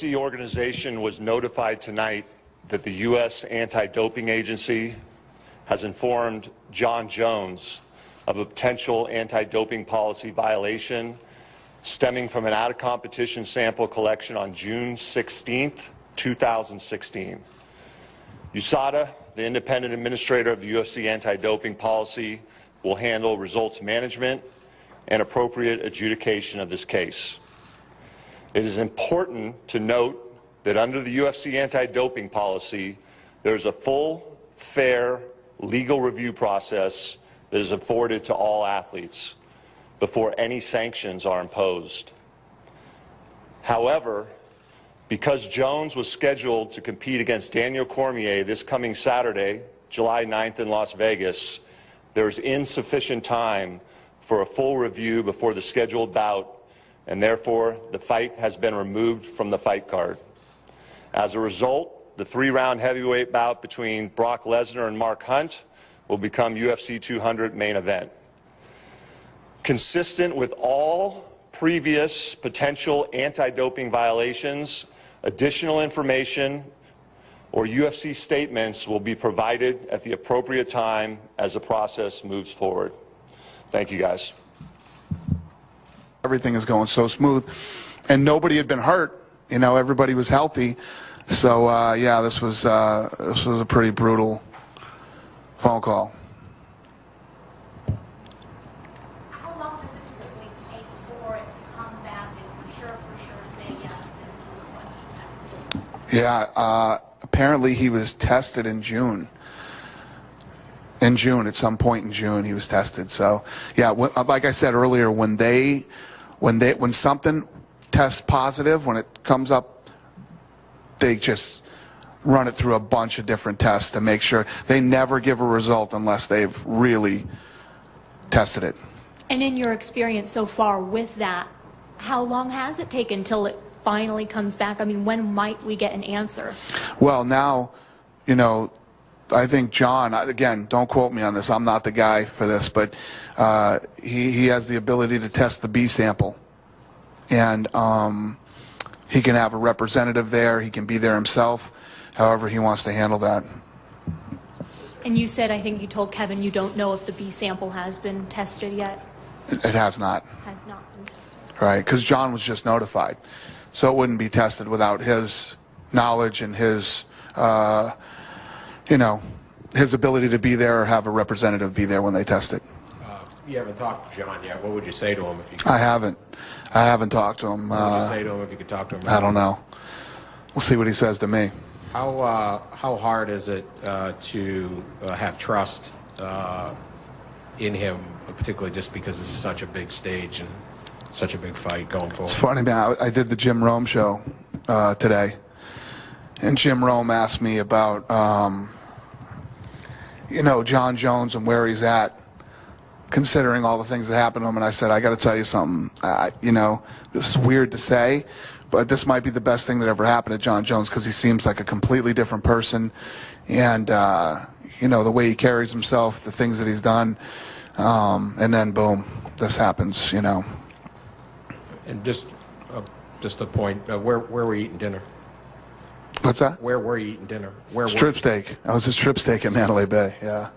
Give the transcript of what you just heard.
UFC organization was notified tonight that the U.S. Anti-Doping Agency has informed John Jones of a potential anti-doping policy violation stemming from an out-of-competition sample collection on June 16th, 2016. USADA, the independent administrator of the UFC anti-doping policy, will handle results management and appropriate adjudication of this case. It is important to note that under the UFC anti-doping policy, there is a full, fair, legal review process that is afforded to all athletes before any sanctions are imposed. However, because Jones was scheduled to compete against Daniel Cormier this coming Saturday, July 9th in Las Vegas, there is insufficient time for a full review before the scheduled bout, and therefore the fight has been removed from the fight card. As a result, the 3-round heavyweight bout between Brock Lesnar and Mark Hunt will become UFC 200 main event. Consistent with all previous potential anti-doping violations, additional information or UFC statements will be provided at the appropriate time as the process moves forward. Thank you, guys. Everything is going so smooth, and nobody had been hurt. You know, everybody was healthy. So yeah, this was a pretty brutal phone call. How long does it typically take for it to come back and for sure say yes, this was what he tested? Yeah, apparently he was tested in June. In June, at some point in June, he was tested. So yeah, like I said earlier, when something tests positive, when it comes up, they just run it through a bunch of different tests to make sure. They never give a result unless they've really tested it. And in your experience so far with that, how long has it taken till it finally comes back? I mean, when might we get an answer? Well, now, you know, I think John, again, don't quote me on this, I'm not the guy for this, but he has the ability to test the B sample. And he can have a representative there, he can be there himself, however he wants to handle that. And you said, I think you told Kevin, you don't know if the B sample has been tested yet? It has not. Has not been tested. Right, because John was just notified. So it wouldn't be tested without his knowledge and his, you know, his ability to be there or have a representative be there when they test it. You haven't talked to John yet. What would you say to him if you could? I haven't talked to him. What would you say to him if you could talk to him? I don't know. We'll see what he says to me. How hard is it to have trust in him, particularly just because this is such a big stage and such a big fight going forward? It's funny, man. I did the Jim Rome show today, and Jim Rome asked me about, you know, John Jones and where he's at, considering all the things that happened to him. And I said, I got to tell you something. You know, this is weird to say, but this might be the best thing that ever happened to John Jones because he seems like a completely different person. And, you know, the way he carries himself, the things that he's done. And then, boom, this happens, you know. And just a point, where were you eating dinner? What's that? Where were you eating dinner? Strip steak. I was at Strip Steak at Mandalay Bay, yeah.